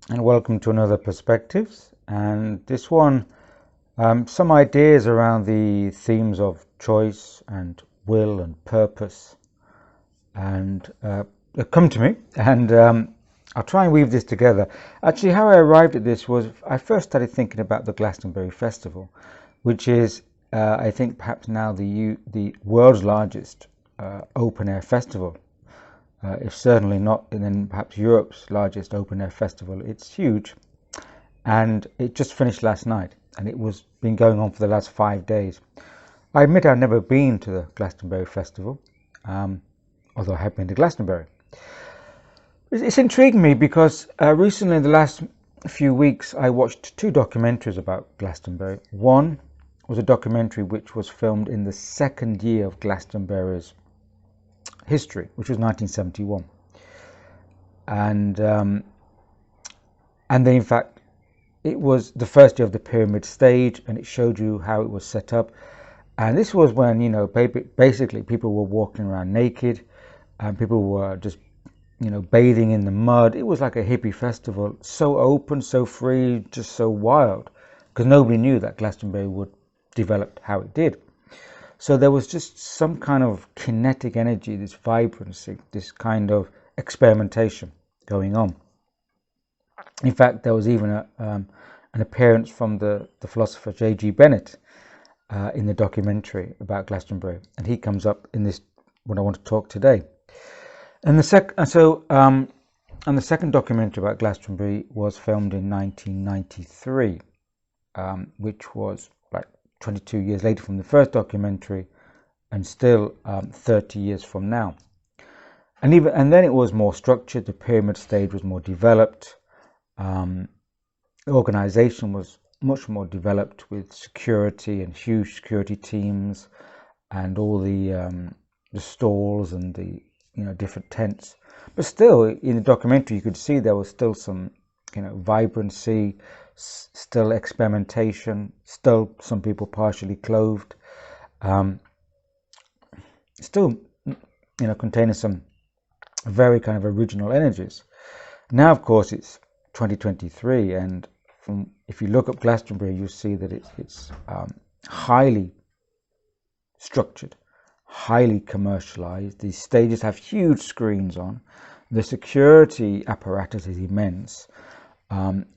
and welcome to another Perspectives. And this one, some ideas around the themes of choice and will and purpose, and have come to me, and I'll try and weave this together. Actually, how I arrived at this was I first started thinking about the Glastonbury Festival, which is, I think, perhaps now the world's largest open air festival. If certainly not, and then perhaps Europe's largest open air festival. It's huge, and it just finished last night, and it was been going on for the last 5 days. I admit I've never been to the Glastonbury Festival, although I have been to Glastonbury. It's intrigued me because recently, in the last few weeks, I watched two documentaries about Glastonbury. One was a documentary which was filmed in the second year of Glastonbury's history, which was 1971, and then in fact it was the first year of the pyramid stage, and it showed you how it was set up. And this was when, basically people were walking around naked, and people were just bathing in the mud. It was like a hippie festival, so open, so free, just so wild, because nobody knew that Glastonbury would develop how it did. So there was just some kind of kinetic energy, this vibrancy, this kind of experimentation going on. In fact, there was even an appearance from the philosopher J.G. Bennett in the documentary about Glastonbury, and he comes up in this what I want to talk today. And the second documentary about Glastonbury was filmed in 1993, which was 22 years later from the first documentary, and still 30 years from now. And then it was more structured. The pyramid stage was more developed. The organization was much more developed, with security and huge security teams, and all the stalls and the different tents. But still, in the documentary, you could see there was still some vibrancy, still experimentation, still some people partially clothed, still containing some very kind of original energies. Now, of course, it's 2023, and if you look up Glastonbury, you see that it's highly structured, highly commercialized. These stages have huge screens on. The security apparatus is immense.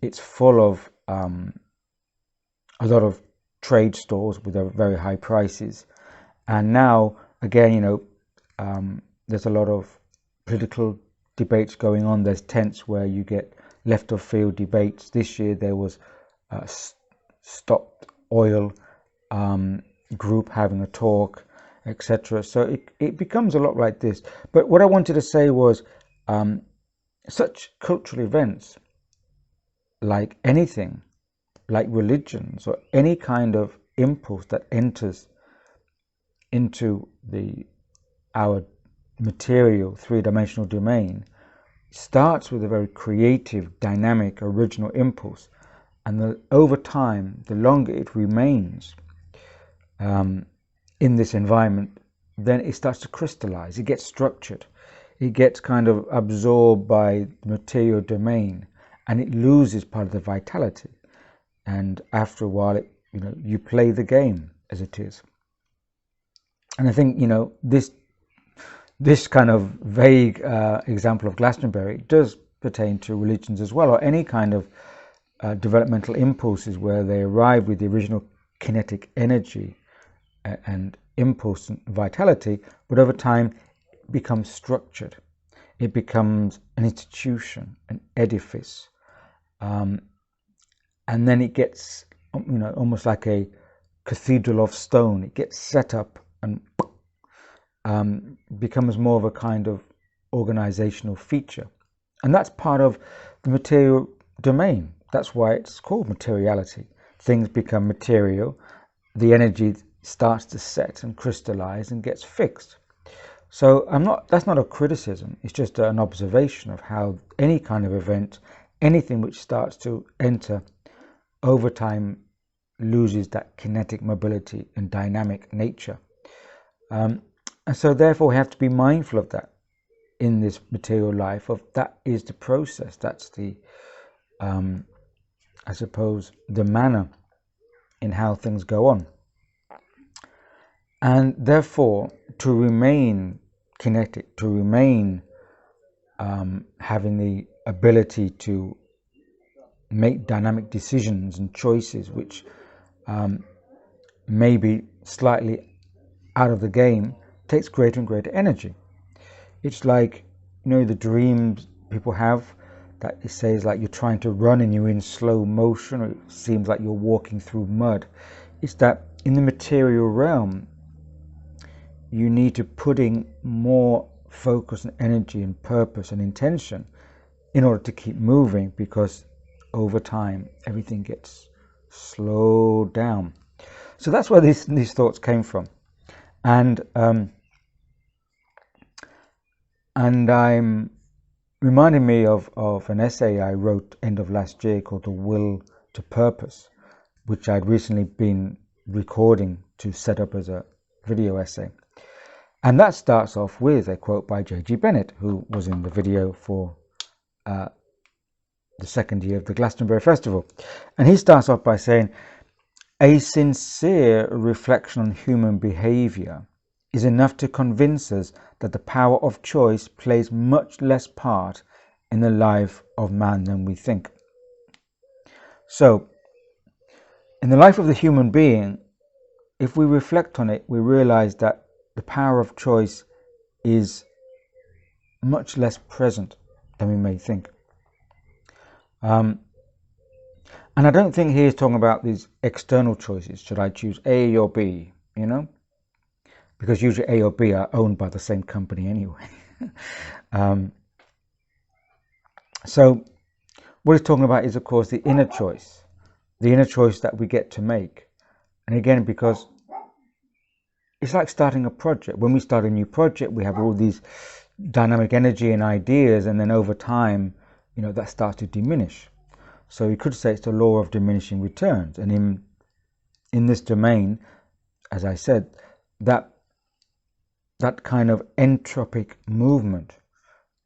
It's full of a lot of trade stores with very high prices. And now, again, there's a lot of political debates going on. There's tents where you get left of field debates. This year there was a Stop Oil group having a talk, etc. So it becomes a lot like this. But what I wanted to say was such cultural events, like anything, like religions or any kind of impulse that enters into our material three-dimensional domain, starts with a very creative, dynamic, original impulse, and over time, the longer it remains in this environment, then it starts to crystallize. It gets structured. It gets kind of absorbed by the material domain, and it loses part of the vitality. And after a while, you play the game as it is. And I think this kind of vague example of Glastonbury does pertain to religions as well, or any kind of developmental impulses where they arrive with the original kinetic energy and impulse and vitality, but over time it becomes structured. It becomes an institution, an edifice, and then it gets almost like a cathedral of stone. It gets set up and becomes more of a kind of organizational feature. And that's part of the material domain. That's why it's called materiality. Things become material. The energy starts to set and crystallize and gets fixed. So that's not a criticism. It's just an observation of how any kind of event, anything which starts to enter over time, loses that kinetic mobility and dynamic nature. And so therefore we have to be mindful of that in this material life, of that is the process, that's the I suppose, the manner in how things go on. And therefore, to remain kinetic, to remain having the ability to make dynamic decisions and choices which may be slightly out of the game, takes greater and greater energy. It's like, the dreams people have that it says like you're trying to run and you're in slow motion, or it seems like you're walking through mud. It's that in the material realm, you need to put in more focus and energy and purpose and intention in order to keep moving, because over time everything gets slowed down. So that's where these thoughts came from. And I'm reminding me of an essay I wrote end of last year called The Will to Purpose, which I'd recently been recording to set up as a video essay. And that starts off with a quote by J.G. Bennett, who was in the video for the second year of the Glastonbury Festival. And he starts off by saying, "A sincere reflection on human behaviour is enough to convince us that the power of choice plays much less part in the life of man than we think." So, in the life of the human being, if we reflect on it, we realise that the power of choice is much less present than we may think. And I don't think he's talking about these external choices. Should I choose A or B? Because usually A or B are owned by the same company anyway. So what he's talking about is, of course, the inner choice that we get to make. And again, because it's like starting a project. When we start a new project, we have all these dynamic energy and ideas, and then over time, that starts to diminish. So you could say it's the law of diminishing returns. And in this domain, as I said, that kind of entropic movement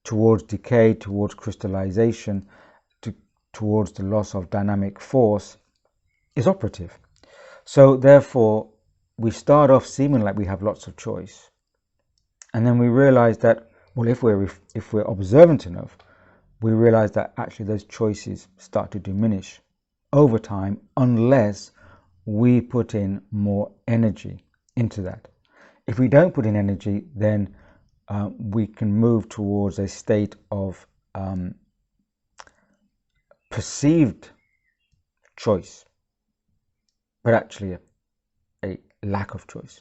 towards decay, towards crystallization, towards the loss of dynamic force is operative. So therefore, we start off seeming like we have lots of choice, and then we realize that, well, if we're observant enough, we realize that actually those choices start to diminish over time unless we put in more energy into that. If we don't put in energy, then we can move towards a state of perceived choice, but actually a lack of choice.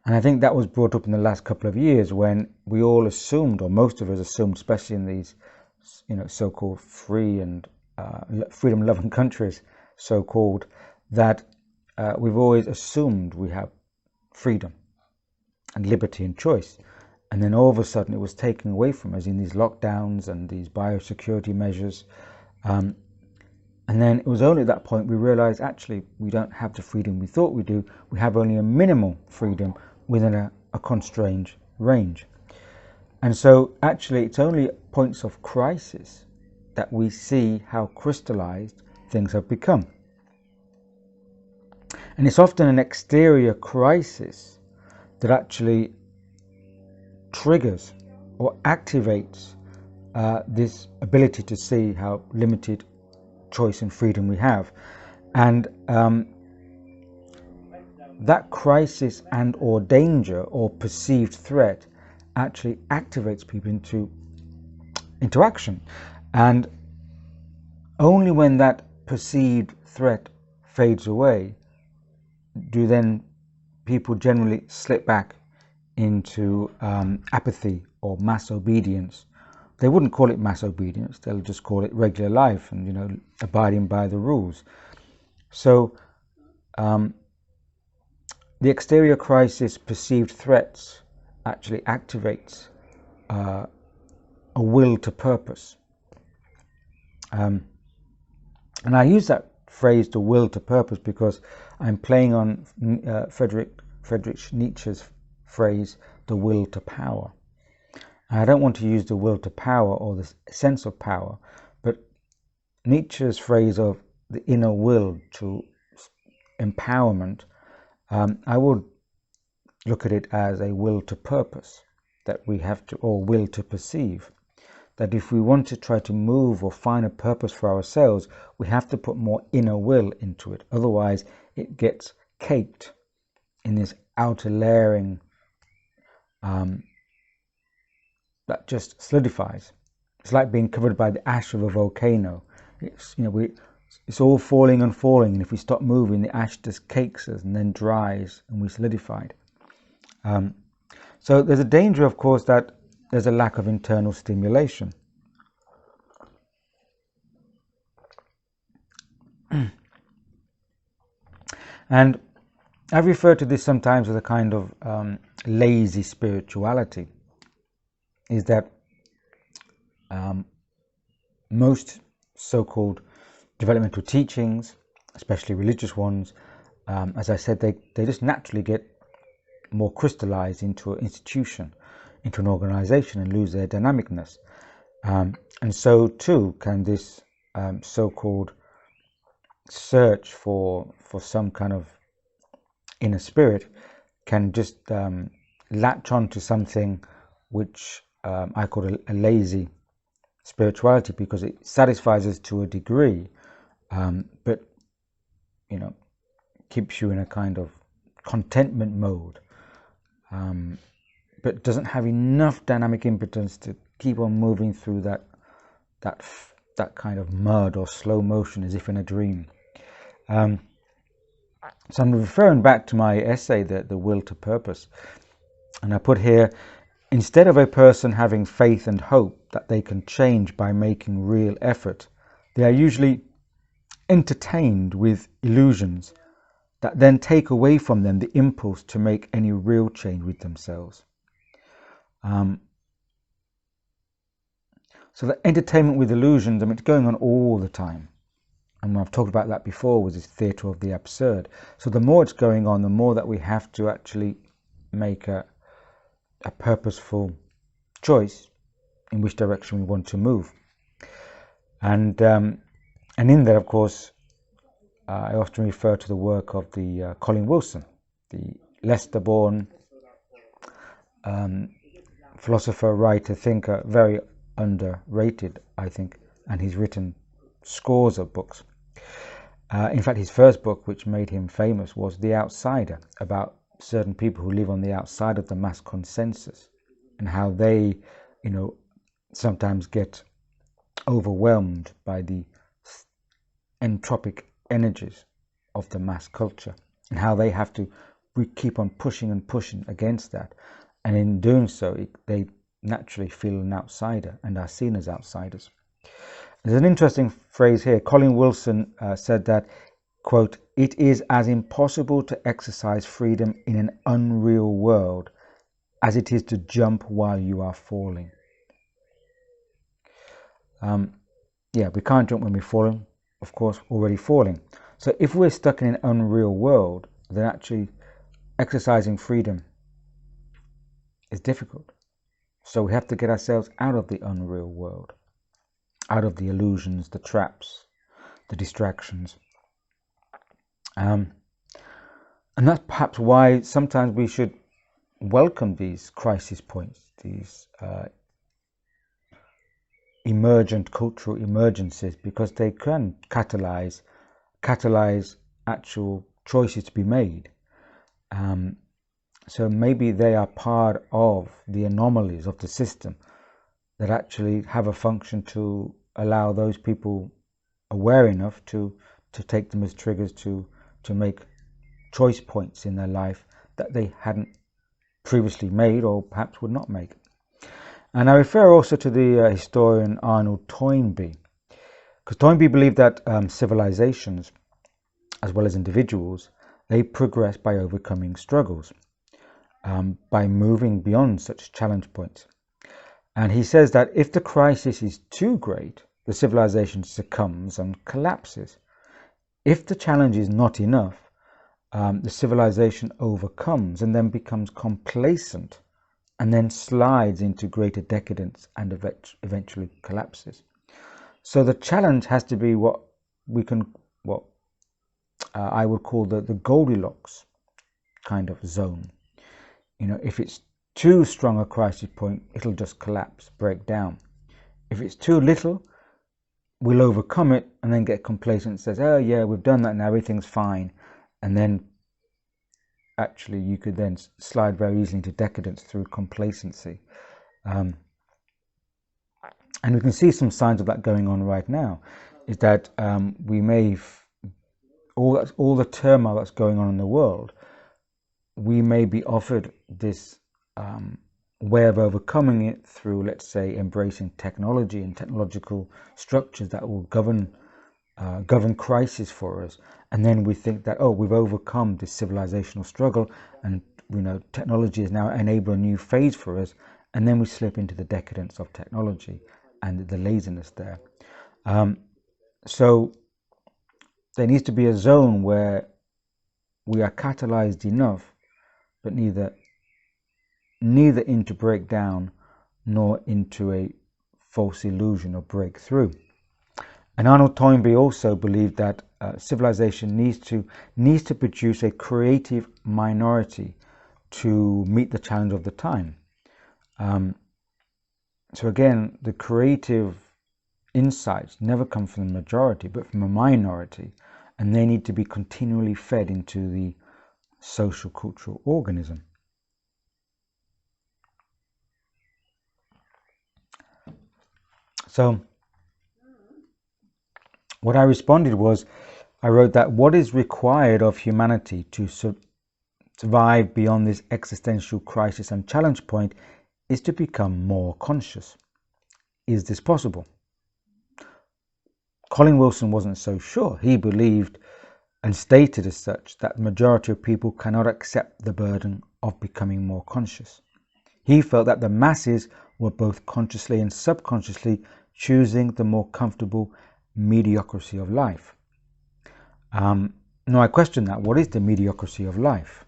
And I think that was brought up in the last couple of years, when we all assumed, or most of us assumed, especially in these so-called free and freedom-loving countries, so-called, that we've always assumed we have freedom and liberty and choice. And then all of a sudden it was taken away from us in these lockdowns and these biosecurity measures. And then it was only at that point we realized actually we don't have the freedom we thought we do. We have only a minimal freedom within a constrained range. And so actually it's only at points of crisis that we see how crystallized things have become. And it's often an exterior crisis that actually triggers or activates this ability to see how limited choice and freedom we have. And that crisis and or danger or perceived threat actually activates people into action. And only when that perceived threat fades away do then people generally slip back into apathy or mass obedience. They wouldn't call it mass obedience, they'll just call it regular life and abiding by the rules. So the exterior crisis perceived threats actually activates a will to purpose. And I use that phrase, the will to purpose, because I'm playing on Friedrich Nietzsche's phrase, the will to power. And I don't want to use the will to power or the sense of power, but Nietzsche's phrase of the inner will to empowerment, I would look at it as a will to purpose, that we have to, or will to perceive. That if we want to try to move or find a purpose for ourselves, we have to put more inner will into it. Otherwise, it gets caked in this outer layering that just solidifies. It's like being covered by the ash of a volcano. It's, it's all falling and falling, and if we stop moving, the ash just cakes us and then dries, and we solidified. So there's a danger, of course, that there's a lack of internal stimulation. And I've referred to this sometimes as a kind of lazy spirituality, is that most so-called developmental teachings, especially religious ones, as I said, they just naturally get more crystallized into an institution, into an organization, and lose their dynamicness. And so too can this so-called search for some kind of inner spirit can just latch on to something which I call a lazy spirituality, because it satisfies us to a degree, but keeps you in a kind of contentment mode, but doesn't have enough dynamic impotence to keep on moving through that kind of mud or slow motion, as if in a dream. So I'm referring back to my essay, the will to purpose, and I put here, instead of a person having faith and hope that they can change by making real effort, they are usually entertained with illusions that then take away from them the impulse to make any real change with themselves. So the entertainment with illusions, it's going on all the time. And I've talked about that before, was this theatre of the absurd. So the more it's going on, the more that we have to actually make a purposeful choice in which direction we want to move. And in that, of course, I often refer to the work of the Colin Wilson, the Leicester-born philosopher, writer, thinker, very underrated, I think, and he's written scores of books. In fact, his first book, which made him famous, was The Outsider, about certain people who live on the outside of the mass consensus, and how they, sometimes get overwhelmed by the entropic energies of the mass culture, and how they have to keep on pushing and pushing against that, and in doing so they naturally feel an outsider and are seen as outsiders. There's an interesting phrase here. Colin Wilson said that, quote, "It is as impossible to exercise freedom in an unreal world as it is to jump while you are falling." We can't jump when we're falling, of course, already falling. So if we're stuck in an unreal world, then actually exercising freedom is difficult. So we have to get ourselves out of the unreal world, out of the illusions, the traps, the distractions. And that's perhaps why sometimes we should welcome these crisis points, these emergent cultural emergencies, because they can catalyze actual choices to be made. So maybe they are part of the anomalies of the system that actually have a function to allow those people aware enough to take them as triggers to make choice points in their life that they hadn't previously made, or perhaps would not make. And I refer also to the historian Arnold Toynbee, because Toynbee believed that civilizations, as well as individuals, they progress by overcoming struggles, by moving beyond such challenge points. And he says that if the crisis is too great, the civilization succumbs and collapses. If the challenge is not enough, the civilization overcomes and then becomes complacent, and then slides into greater decadence and eventually collapses. So the challenge has to be what I would call the Goldilocks kind of zone. You know, if it's too strong a crisis point, it'll just collapse, break down. If it's too little, we'll overcome it and then get complacent and says, oh yeah, we've done that now, everything's fine. And then actually you could then slide very easily into decadence through complacency. And we can see some signs of that going on right now, is that we may, all the turmoil that's going on in the world, we may be offered this way of overcoming it through, let's say, embracing technology and technological structures that will govern crisis for us. And then we think that, oh, we've overcome this civilizational struggle, and technology is now enabling a new phase for us. And then we slip into the decadence of technology and the laziness there. So there needs to be a zone where we are catalyzed enough, but neither into breakdown nor into a false illusion or breakthrough. And Arnold Toynbee also believed that civilization needs to produce a creative minority to meet the challenge of the time. So again, the creative insights never come from the majority, but from a minority, and they need to be continually fed into the social cultural organism. So what I responded was, I wrote that what is required of humanity to survive beyond this existential crisis and challenge point is to become more conscious. Is this possible? Colin Wilson wasn't so sure. He believed and stated as such that the majority of people cannot accept the burden of becoming more conscious. He felt that the masses were both consciously and subconsciously choosing the more comfortable mediocrity of life. Now I question that. What is the mediocrity of life?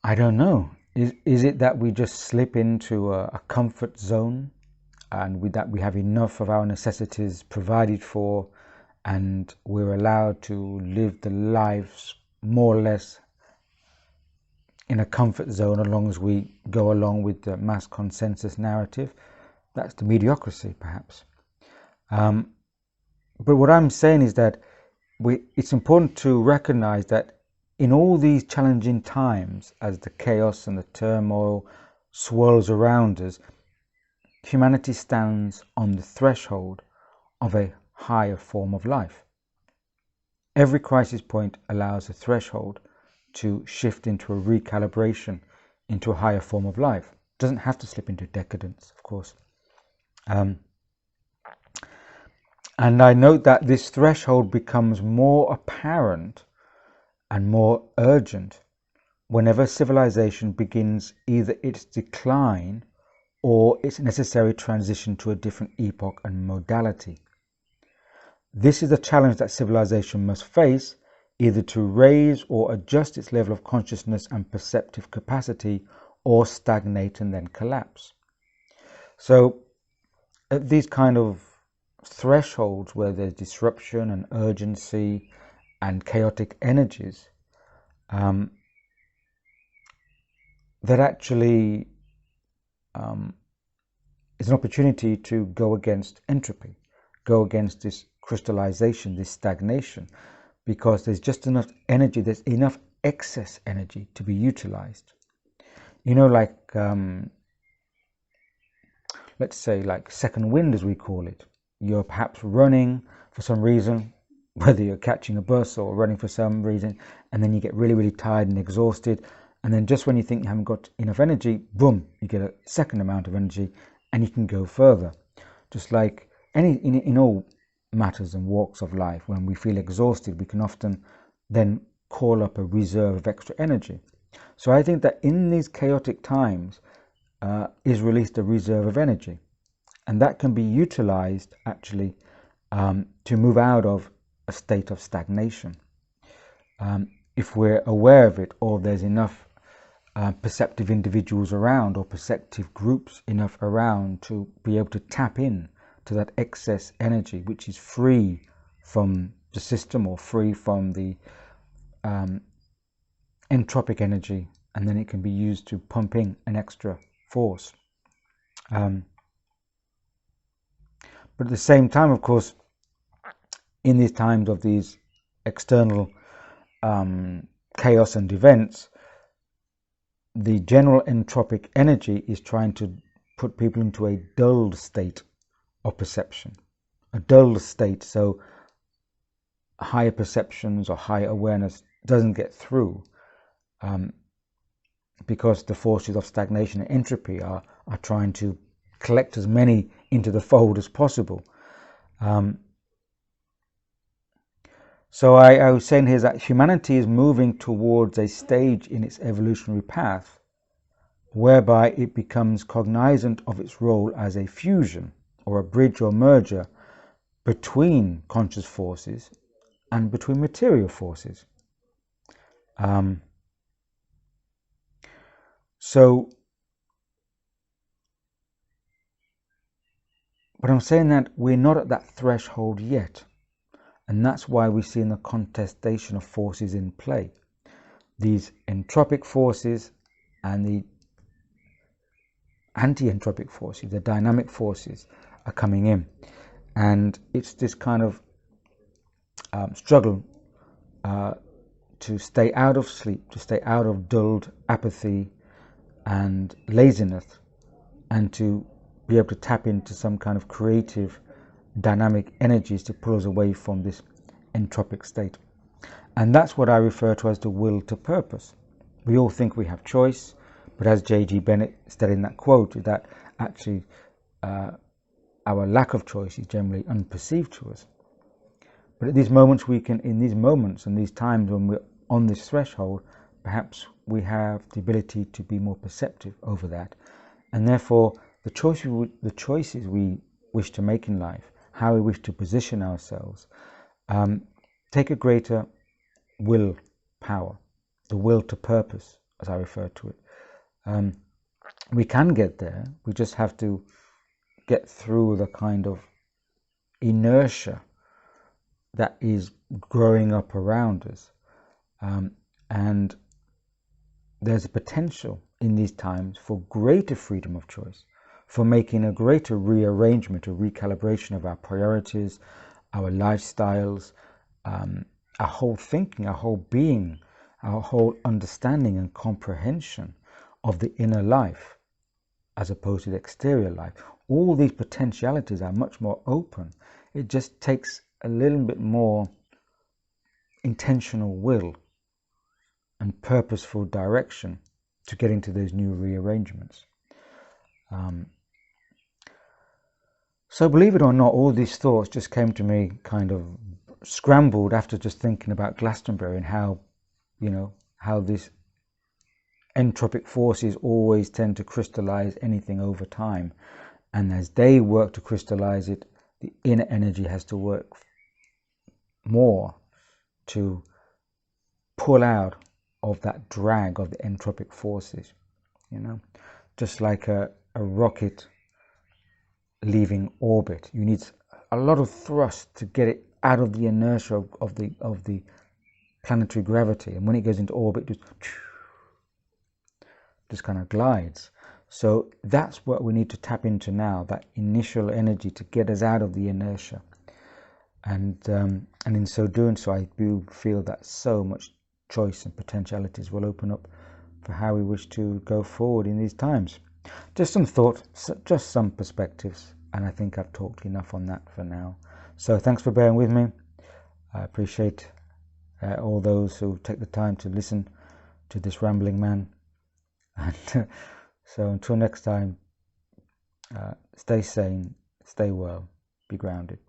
I don't know. Is it that we just slip into a comfort zone, and with that we have enough of our necessities provided for, and we're allowed to live the lives more or less in a comfort zone as long as we go along with the mass consensus narrative? That's the mediocrity, perhaps. But what I'm saying is that it's important to recognize that in all these challenging times, as the chaos and the turmoil swirls around us, humanity stands on the threshold of a higher form of life. Every crisis point allows a threshold to shift into a recalibration, into a higher form of life. It doesn't have to slip into decadence, of course. And I note that this threshold becomes more apparent and more urgent whenever civilization begins either its decline or its necessary transition to a different epoch and modality. This is a challenge that civilization must face, either to raise or adjust its level of consciousness and perceptive capacity, or stagnate and then collapse. So at these kind of thresholds where there's disruption and urgency and chaotic energies, that actually is an opportunity to go against entropy, go against this crystallization, this stagnation, because there's just enough energy, there's enough excess energy to be utilized. Like let's say like second wind, as we call it. You're perhaps running for some reason, whether you're catching a bus or running for some reason, and then you get really, really tired and exhausted. And then just when you think you haven't got enough energy, boom, you get a second amount of energy and you can go further. Just like in all matters and walks of life, when we feel exhausted, we can often then call up a reserve of extra energy. So I think that in these chaotic times is released a reserve of energy. And that can be utilized actually to move out of a state of stagnation. If we're aware of it, or there's enough perceptive individuals around, or perceptive groups enough around to be able to tap in to that excess energy, which is free from the system or free from the entropic energy, and then it can be used to pump in an extra force. But at the same time, of course, in these times of these external chaos and events, the general entropic energy is trying to put people into a dulled state of perception, a dulled state, so higher perceptions or higher awareness doesn't get through, because the forces of stagnation and entropy are trying to collect as many into the fold as possible. So I was saying here that humanity is moving towards a stage in its evolutionary path whereby it becomes cognizant of its role as a fusion or a bridge or merger between conscious forces and between material forces. But I'm saying that we're not at that threshold yet. And that's why we see in the contestation of forces in play. These entropic forces and the anti-entropic forces, the dynamic forces, are coming in. And it's this kind of struggle to stay out of sleep, to stay out of dulled apathy and laziness, and to be able to tap into some kind of creative dynamic energies to pull us away from this entropic state. And that's what I refer to as the will to purpose. We all think we have choice, but as J.G. Bennett said in that quote, that actually our lack of choice is generally unperceived to us. But at these moments in these moments and these times when we're on this threshold, perhaps we have the ability to be more perceptive over that. And therefore, the choices we wish to make in life, how we wish to position ourselves, take a greater will power, the will to purpose, as I refer to it. We can get there. We just have to get through the kind of inertia that is growing up around us. And there's a potential in these times for greater freedom of choice, for making a greater rearrangement, a recalibration of our priorities, our lifestyles, our whole thinking, our whole being, our whole understanding and comprehension of the inner life as opposed to the exterior life. All these potentialities are much more open. It just takes a little bit more intentional will and purposeful direction to get into those new rearrangements. So believe it or not, all these thoughts just came to me kind of scrambled after just thinking about Glastonbury and how, how these entropic forces always tend to crystallize anything over time. And as they work to crystallize it, the inner energy has to work more to pull out of that drag of the entropic forces, just like a rocket leaving orbit. You need a lot of thrust to get it out of the inertia of the planetary gravity, and when it goes into orbit, just kind of glides. So that's what we need to tap into now, that initial energy to get us out of the inertia. And in so doing, I do feel that so much choice and potentialities will open up for how we wish to go forward in these times. Just some thoughts, just some perspectives, and I think I've talked enough on that for now. So thanks for bearing with me. I appreciate all those who take the time to listen to this rambling man. And so until next time, stay sane, stay well, be grounded.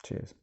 Cheers.